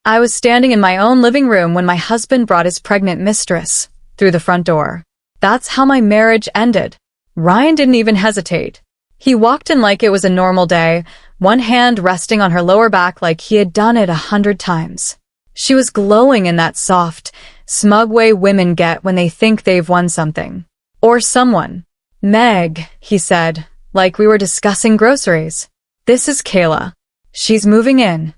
I was standing in my own living room when my husband brought his pregnant mistress through the front door. That's how my marriage ended. Ryan didn't even hesitate. He walked in like it was a normal day, one hand resting on her lower back like he had done it 100 times. She was glowing in that soft, smug way women get when they think they've won something. Or someone. "Meg," he said, like we were discussing groceries. "This is Kayla. She's moving in."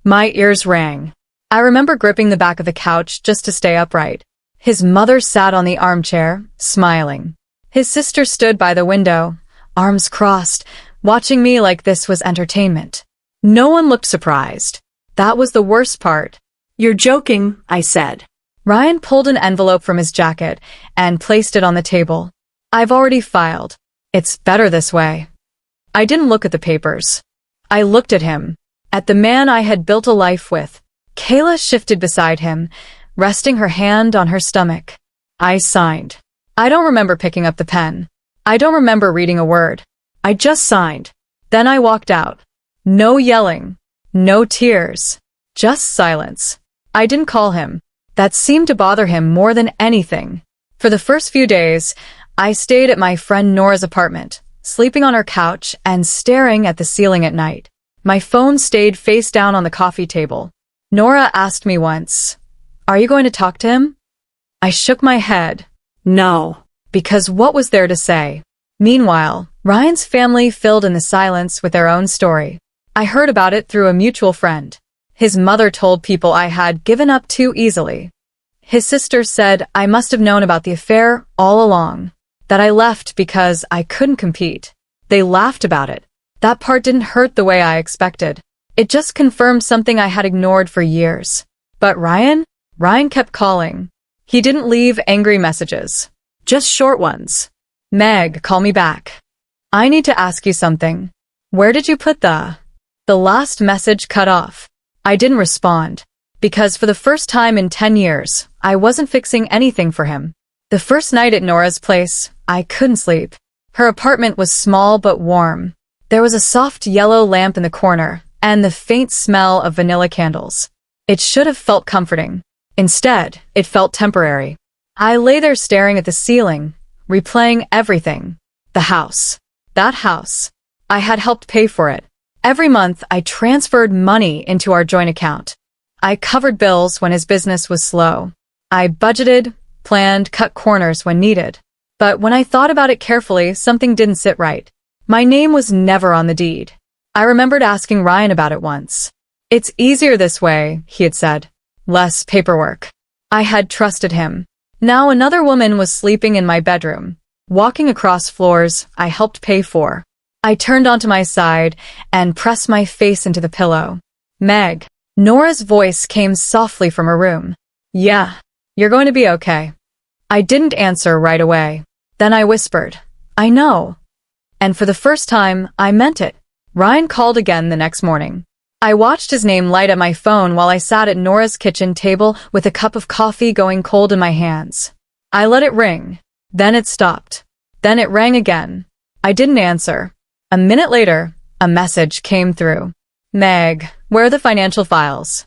My ears rang. I remember gripping the back of the couch just to stay upright. His mother sat on the armchair, smiling. His sister stood by the window, arms crossed, watching me like this was entertainment. No one looked surprised. That was the worst part. "You're joking," I said. Ryan pulled an envelope from his jacket and placed it on the table. "I've already filed. It's better this way." I didn't look at the papers. I looked at him, at the man I had built a life with. Kayla shifted beside him, resting her hand on her stomach. I signed. I don't remember picking up the pen. I don't remember reading a word. I just signed. Then I walked out. No yelling. No tears. Just silence. I didn't call him. That seemed to bother him more than anything. For the first few days, I stayed at my friend Nora's apartment, sleeping on her couch and staring at the ceiling at night. My phone stayed face down on the coffee table. Nora asked me once, "Are you going to talk to him?" I shook my head. No, because what was there to say? Meanwhile, Ryan's family filled in the silence with their own story. I heard about it through a mutual friend. His mother told people I had given up too easily. His sister said I must have known about the affair all along, that I left because I couldn't compete. They laughed about it. That part didn't hurt the way I expected. It just confirmed something I had ignored for years. But Ryan kept calling. He didn't leave angry messages, just short ones. "Meg, call me back. I need to ask you something. Where did you put the..." The last message cut off. I didn't respond, because for the first time in 10 years, I wasn't fixing anything for him. The first night at Nora's place, I couldn't sleep. Her apartment was small but warm. There was a soft yellow lamp in the corner, and the faint smell of vanilla candles. It should have felt comforting. Instead, it felt temporary. I lay there staring at the ceiling, replaying everything. The house. That house. I had helped pay for it. Every month, I transferred money into our joint account. I covered bills when his business was slow. I budgeted, planned, cut corners when needed. But when I thought about it carefully, something didn't sit right. My name was never on the deed. I remembered asking Ryan about it once. "It's easier this way," he had said. "Less paperwork." I had trusted him. Now another woman was sleeping in my bedroom, walking across floors I helped pay for. I turned onto my side and pressed my face into the pillow. "Meg." Nora's voice came softly from her room. "Yeah, you're going to be okay." I didn't answer right away. Then I whispered, "I know." And for the first time, I meant it. Ryan called again the next morning. I watched his name light up my phone while I sat at Nora's kitchen table with a cup of coffee going cold in my hands. I let it ring. Then it stopped. Then it rang again. I didn't answer. A minute later, a message came through. "Meg, where are the financial files?"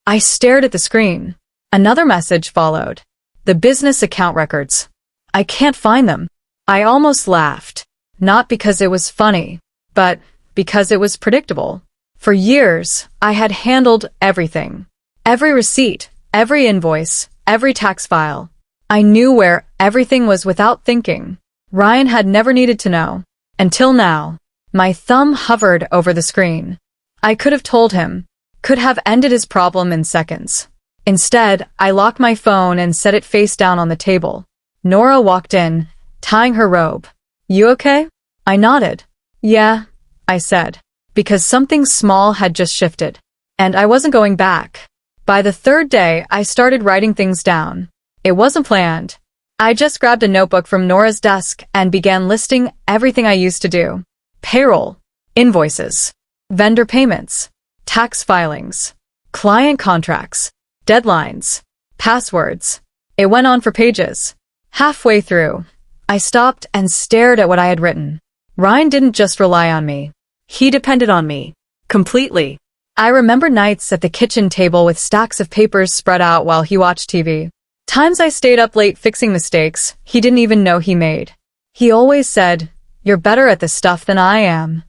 I stared at the screen. Another message followed. "The business account records. I can't find them." I almost laughed. Not because it was funny, but because it was predictable. For years, I had handled everything. Every receipt, every invoice, every tax file. I knew where everything was without thinking. Ryan had never needed to know. Until now. My thumb hovered over the screen. I could have told him, could have ended his problem in seconds. Instead, I locked my phone and set it face down on the table. Nora walked in, tying her robe. "You okay?" I nodded. "Yeah," I said, because something small had just shifted, and I wasn't going back. By the third day, I started writing things down. It wasn't planned. I just grabbed a notebook from Nora's desk and began listing everything I used to do. Payroll, invoices, vendor payments, tax filings, client contracts, deadlines, passwords. It went on for pages. Halfway through, I stopped and stared at what I had written. Ryan didn't just rely on me. He depended on me. Completely. I remember nights at the kitchen table with stacks of papers spread out while he watched TV. Times I stayed up late fixing mistakes he didn't even know he made. He always said, "You're better at this stuff than I am."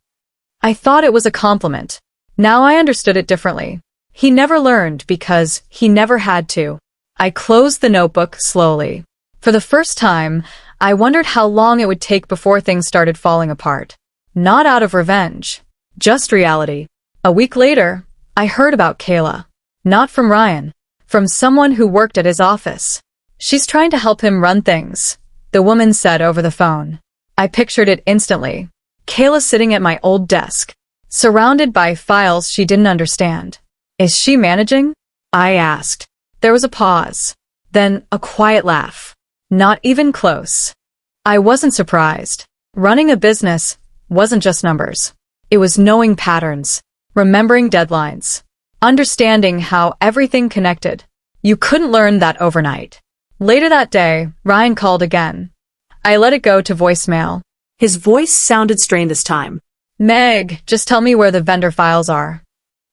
I thought it was a compliment. Now I understood it differently. He never learned because he never had to. I closed the notebook slowly. For the first time, I wondered how long it would take before things started falling apart. Not out of revenge, just reality. A week later, I heard about Kayla. Not from Ryan, from someone who worked at his office. "She's trying to help him run things," the woman said over the phone. I pictured it instantly. Kayla sitting at my old desk, surrounded by files she didn't understand. "Is she managing?" I asked. There was a pause, then a quiet laugh. "Not even close." I wasn't surprised. Running a business wasn't just numbers. It was knowing patterns, remembering deadlines, understanding how everything connected. You couldn't learn that overnight. Later that day, Ryan called again. I let it go to voicemail. His voice sounded strained this time. "Meg, just tell me where the vendor files are."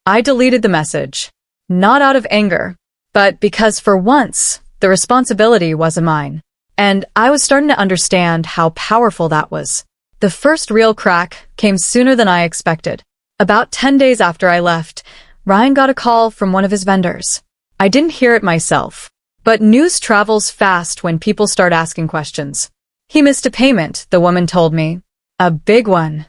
I deleted the message. Not out of anger, but because for once, the responsibility wasn't mine. And I was starting to understand how powerful that was. The first real crack came sooner than I expected. About 10 days after I left, Ryan got a call from one of his vendors. I didn't hear it myself, but news travels fast when people start asking questions. "He missed a payment," the woman told me. "A big one."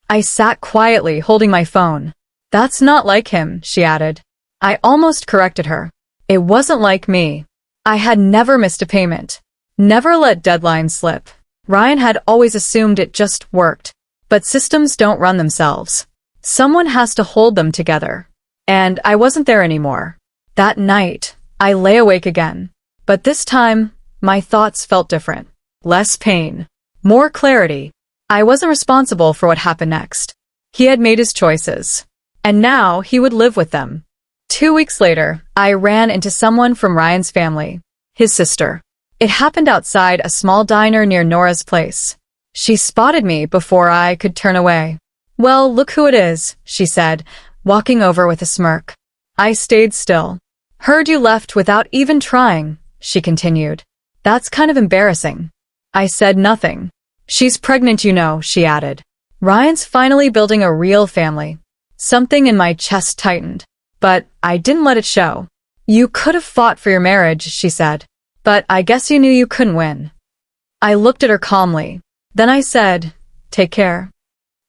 I sat quietly, holding my phone. "That's not like him," she added. I almost corrected her. It wasn't like me. I had never missed a payment. Never let deadlines slip. Ryan had always assumed it just worked. But systems don't run themselves. Someone has to hold them together. And I wasn't there anymore. That night, I lay awake again. But this time, my thoughts felt different. Less pain. More clarity. I wasn't responsible for what happened next. He had made his choices. And now he would live with them. 2 weeks later, I ran into someone from Ryan's family. His sister. It happened outside a small diner near Nora's place. She spotted me before I could turn away. "Well, look who it is," she said, walking over with a smirk. I stayed still. "Heard you left without even trying," she continued. "That's kind of embarrassing." I said nothing. "She's pregnant, you know," she added. Ryan's finally building a real family. Something in my chest tightened. But I didn't let it show. "You could have fought for your marriage," she said. "But I guess you knew you couldn't win." I looked at her calmly. Then I said, "Take care,"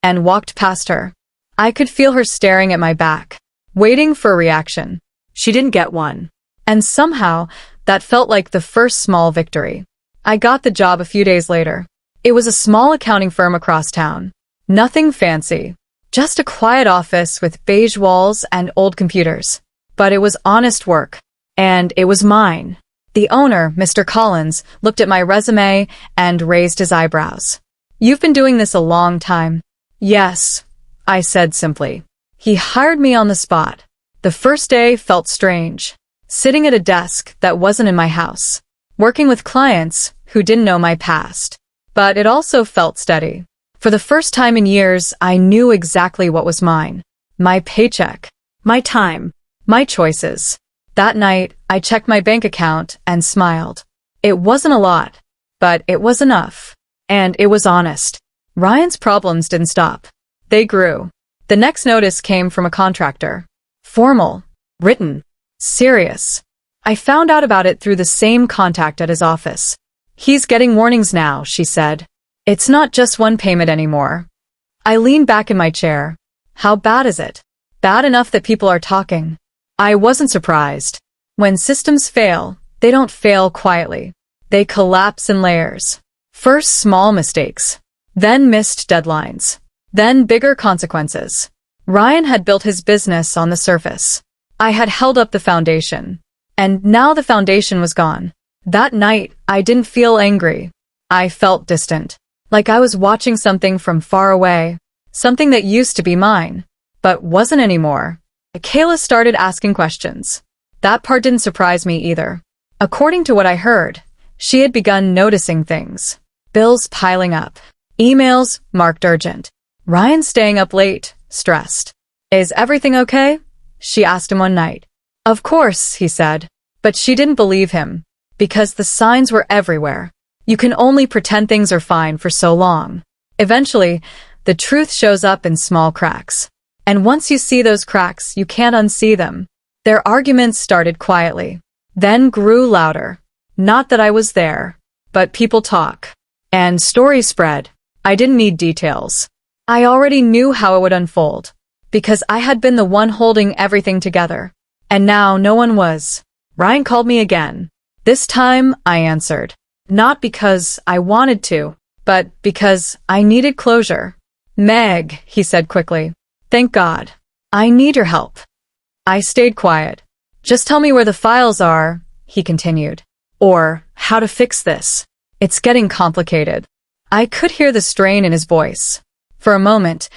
and walked past her. I could feel her staring at my back, waiting for a reaction. She didn't get one. And somehow, that felt like the first small victory. I got the job a few days later. It was a small accounting firm across town. Nothing fancy. Just a quiet office with beige walls and old computers. But it was honest work. And it was mine. The owner, Mr. Collins, looked at my resume and raised his eyebrows. "You've been doing this a long time." "Yes," I said simply. He hired me on the spot. The first day felt strange. Sitting at a desk that wasn't in my house. Working with clients who didn't know my past. But it also felt steady. For the first time in years, I knew exactly what was mine. My paycheck. My time. My choices. That night, I checked my bank account and smiled. It wasn't a lot, but it was enough. And it was honest. Ryan's problems didn't stop. They grew. The next notice came from a contractor. Formal. Written. Serious. I found out about it through the same contact at his office. "He's getting warnings now," she said. "It's not just one payment anymore." I leaned back in my chair. How bad is it? Bad enough that people are talking. I wasn't surprised. When systems fail, they don't fail quietly. They collapse in layers. First small mistakes. Then missed deadlines. Then bigger consequences. Ryan had built his business on the surface. I had held up the foundation. And now the foundation was gone. That night, I didn't feel angry. I felt distant. Like I was watching something from far away. Something that used to be mine. But wasn't anymore. Kayla started asking questions. That part didn't surprise me either. According to what I heard, she had begun noticing things. Bills piling up. Emails marked urgent. Ryan staying up late, stressed. "Is everything okay?" she asked him one night. Of course, he said. But she didn't believe him. Because the signs were everywhere. You can only pretend things are fine for so long. Eventually, the truth shows up in small cracks. And once you see those cracks, you can't unsee them. Their arguments started quietly, then grew louder. Not that I was there, but people talk. And stories spread. I didn't need details. I already knew how it would unfold, because I had been the one holding everything together. And now no one was. Ryan called me again. This time, I answered. Not because I wanted to, but because I needed closure. Meg, he said quickly. Thank God. I need your help. I stayed quiet. Just tell me where the files are, he continued. Or how to fix this. It's getting complicated. I could hear the strain in his voice. For a moment,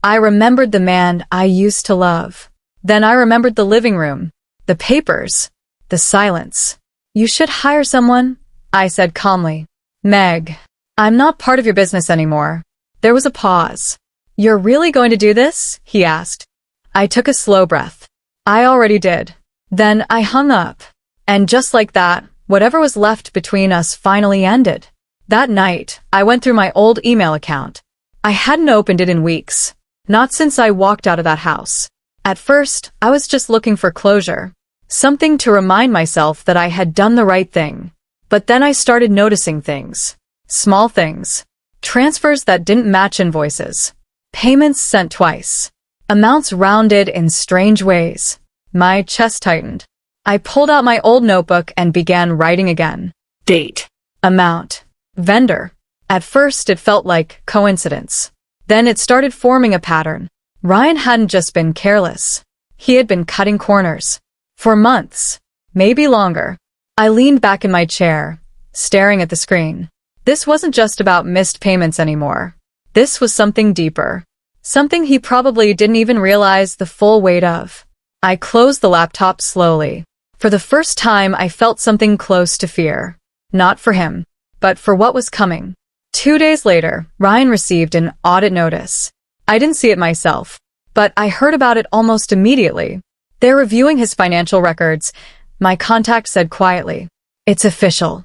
I remembered the man I used to love. Then I remembered the living room, the papers, the silence. You should hire someone, I said calmly. Meg, I'm not part of your business anymore. There was a pause. You're really going to do this? He asked. I took a slow breath. I already did. Then I hung up. And just like that, whatever was left between us finally ended. That night, I went through my old email account. I hadn't opened it in weeks. Not since I walked out of that house. At first, I was just looking for closure. Something to remind myself that I had done the right thing. But then I started noticing things. Small things. Transfers that didn't match invoices. Payments sent twice. Amounts rounded in strange ways. My chest tightened. I pulled out my old notebook and began writing again. Date. Amount. Vendor. At first it felt like coincidence. Then it started forming a pattern. Ryan hadn't just been careless. He had been cutting corners. For months. Maybe longer. I leaned back in my chair, staring at the screen. This wasn't just about missed payments anymore. This was something deeper. Something he probably didn't even realize the full weight of. I closed the laptop slowly. For the first time, I felt something close to fear. Not for him, but for what was coming. 2 days later, Ryan received an audit notice. I didn't see it myself, but I heard about it almost immediately. They're reviewing his financial records, my contact said quietly. It's official.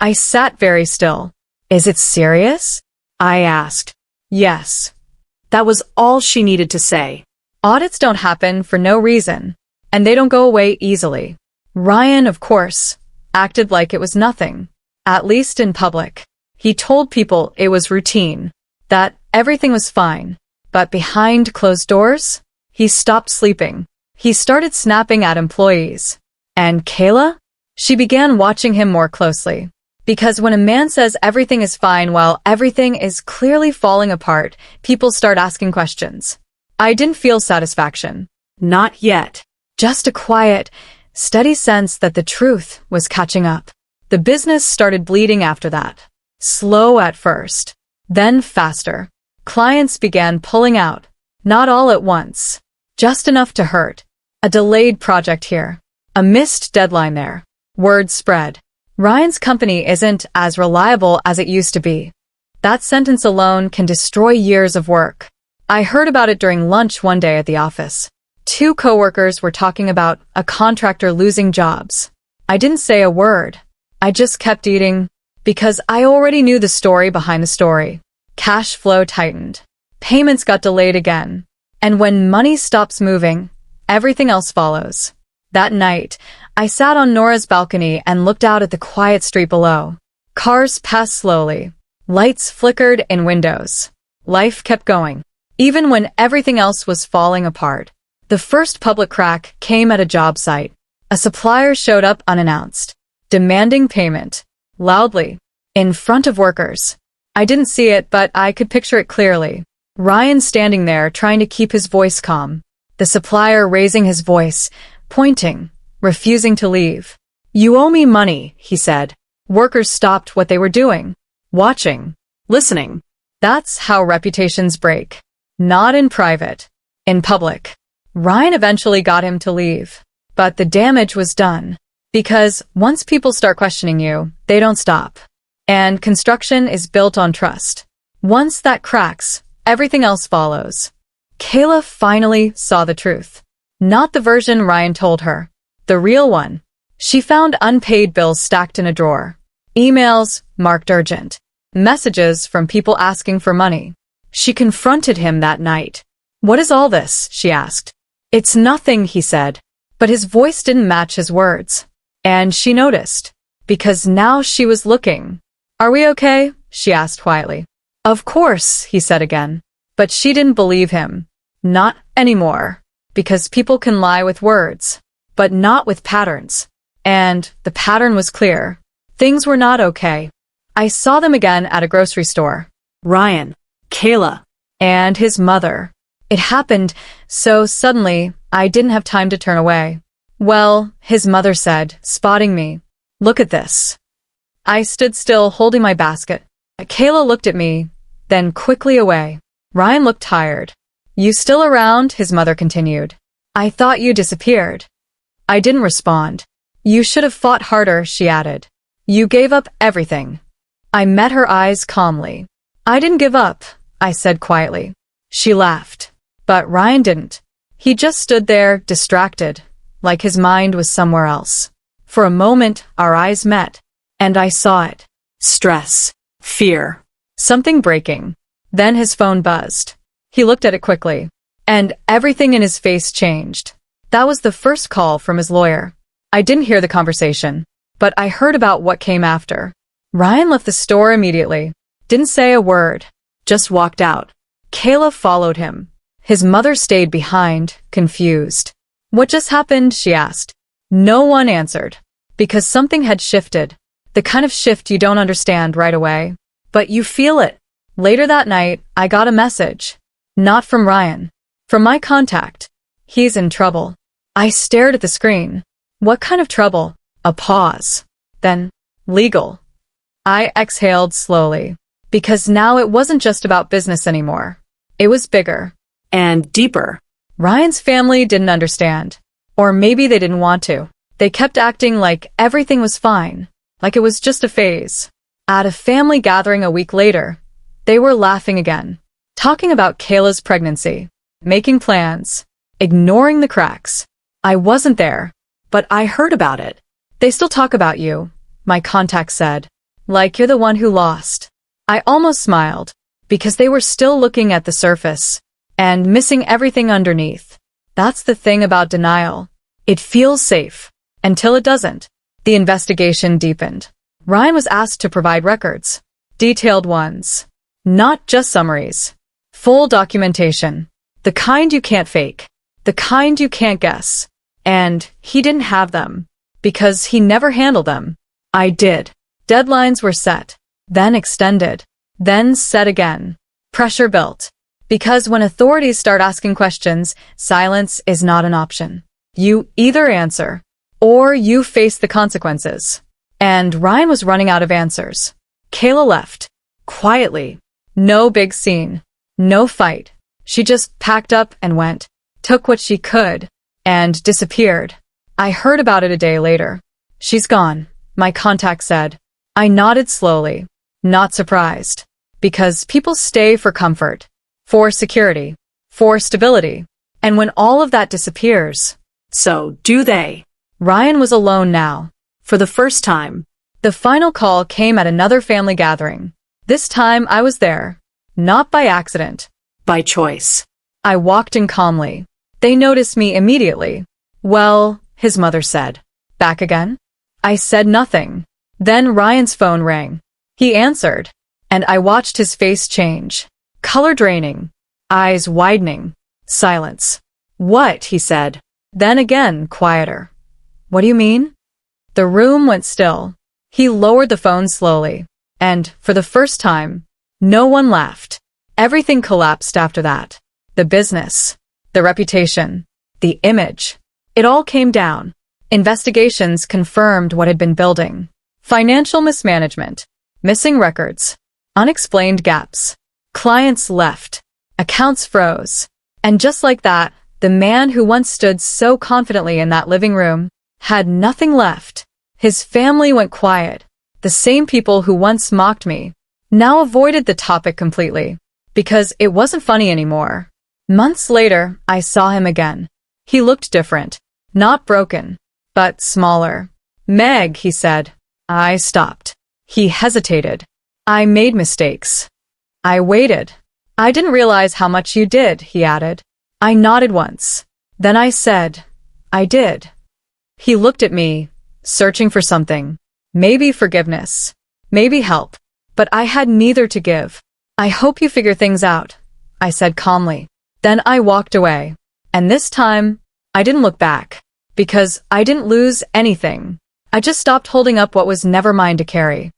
I sat very still. Is it serious? I asked. Yes. That was all she needed to say. Audits don't happen for no reason, and they don't go away easily. Ryan, of course, acted like it was nothing, at least in public. He told people it was routine, that everything was fine, but behind closed doors, he stopped sleeping. He started snapping at employees. And Kayla? She began watching him more closely. Because when a man says everything is fine while everything is clearly falling apart, people start asking questions. I didn't feel satisfaction. Not yet. Just a quiet, steady sense that the truth was catching up. The business started bleeding after that. Slow at first. Then faster. Clients began pulling out. Not all at once. Just enough to hurt. A delayed project here. A missed deadline there. Word spread. Ryan's company isn't as reliable as it used to be. That sentence alone can destroy years of work. I heard about it during lunch one day at the office. 2 coworkers were talking about a contractor losing jobs. I didn't say a word. I just kept eating, because I already knew the story behind the story. Cash flow tightened. Payments got delayed again. And when money stops moving, everything else follows. That night, I sat on Nora's balcony and looked out at the quiet street below. Cars passed slowly. Lights flickered in windows. Life kept going. Even when everything else was falling apart. The first public crack came at a job site. A supplier showed up unannounced, demanding payment, loudly, in front of workers. I didn't see it, but I could picture it clearly. Ryan standing there trying to keep his voice calm. The supplier raising his voice, pointing, refusing to leave. You owe me money, he said. Workers stopped what they were doing. Watching. Listening. That's how reputations break. Not in private. In public. Ryan eventually got him to leave. But the damage was done. Because once people start questioning you, they don't stop. And construction is built on trust. Once that cracks, everything else follows. Kayla finally saw the truth. Not the version Ryan told her. The real one. She found unpaid bills stacked in a drawer. Emails marked urgent. Messages from people asking for money. She confronted him that night. "What is all this?" she asked. "It's nothing," he said. But his voice didn't match his words. And she noticed. Because now she was looking. "Are we okay?" she asked quietly. "Of course," he said again. But she didn't believe him. Not anymore. Because people can lie with words. But not with patterns. And the pattern was clear. Things were not okay. I saw them again at a grocery store. Ryan, Kayla, And his mother. It happened so suddenly, I didn't have time to turn away. "Well," his mother said, spotting me. "Look at this." I stood still, holding my basket. Kayla looked at me, then quickly away. Ryan looked tired. "You still around?" his mother continued. "I thought you disappeared." I didn't respond. "You should have fought harder," she added. "You gave up everything." I met her eyes calmly. "I didn't give up," I said quietly. She laughed. But Ryan didn't. He just stood there, distracted, like his mind was somewhere else. For a moment, our eyes met. And I saw it. Stress. Fear. Something breaking. Then his phone buzzed. He looked at it quickly. And everything in his face changed. That was the first call from his lawyer. I didn't hear the conversation, but I heard about what came after. Ryan left the store immediately. Didn't say a word. Just walked out. Kayla followed him. His mother stayed behind, confused. "What just happened?" she asked. No one answered. Because something had shifted. The kind of shift you don't understand right away. But you feel it. Later that night, I got a message. Not from Ryan. From my contact. "He's in trouble." I stared at the screen. What kind of trouble? A pause. Then, legal. I exhaled slowly. Because now it wasn't just about business anymore. It was bigger. and deeper. Ryan's family didn't understand. Or maybe they didn't want to. They kept acting like everything was fine. Like it was just a phase. At a family gathering a week later, they were laughing again. Talking about Kayla's pregnancy. Making plans. Ignoring the cracks. I wasn't there. But I heard about it. "They still talk about you," my contact said. "Like you're the one who lost." I almost smiled. Because they were still looking at the surface. And missing everything underneath. That's the thing about denial. It feels safe. Until it doesn't. The investigation deepened. Ryan was asked to provide records. Detailed ones. Not just summaries. Full documentation. The kind you can't fake. The kind you can't guess. And he didn't have them. Because he never handled them. I did. Deadlines were set. Then extended. Then set again. Pressure built. Because when authorities start asking questions, silence is not an option. You either answer, or you face the consequences. And Ryan was running out of answers. Kayla left. Quietly. No big scene. No fight. She just packed up and went. Took what she could. And disappeared. I heard about it a day later. "She's gone," my contact said. I nodded slowly. Not surprised. Because people stay for comfort. For security. For stability. And when all of that disappears. So, do they? Ryan was alone now. For the first time. The final call came at another family gathering. This time I was there. Not by accident. By choice. I walked in calmly. They noticed me immediately. "Well," his mother said. "Back again?" I said nothing. Then Ryan's phone rang. He answered. And I watched his face change. Color draining. Eyes widening. Silence. "What?" he said. Then again, quieter. "What do you mean?" The room went still. He lowered the phone slowly. And, for the first time, no one laughed. Everything collapsed after that. The business. The reputation. The image. It all came down. Investigations confirmed what had been building. Financial mismanagement. Missing records. Unexplained gaps. Clients left. Accounts froze. And just like that, the man who once stood so confidently in that living room had nothing left. His family went quiet. The same people who once mocked me now avoided the topic completely. Because it wasn't funny anymore. Months later, I saw him again. He looked different. Not broken, but smaller. Meg, he said. I stopped. He hesitated. I made mistakes. I waited. I didn't realize how much you did, he added. I nodded once. Then I said, I did. He looked at me, searching for something. Maybe forgiveness. Maybe help. But I had neither to give. I hope you figure things out, I said calmly. Then I walked away. And this time, I didn't look back. Because I didn't lose anything. I just stopped holding up what was never mine to carry.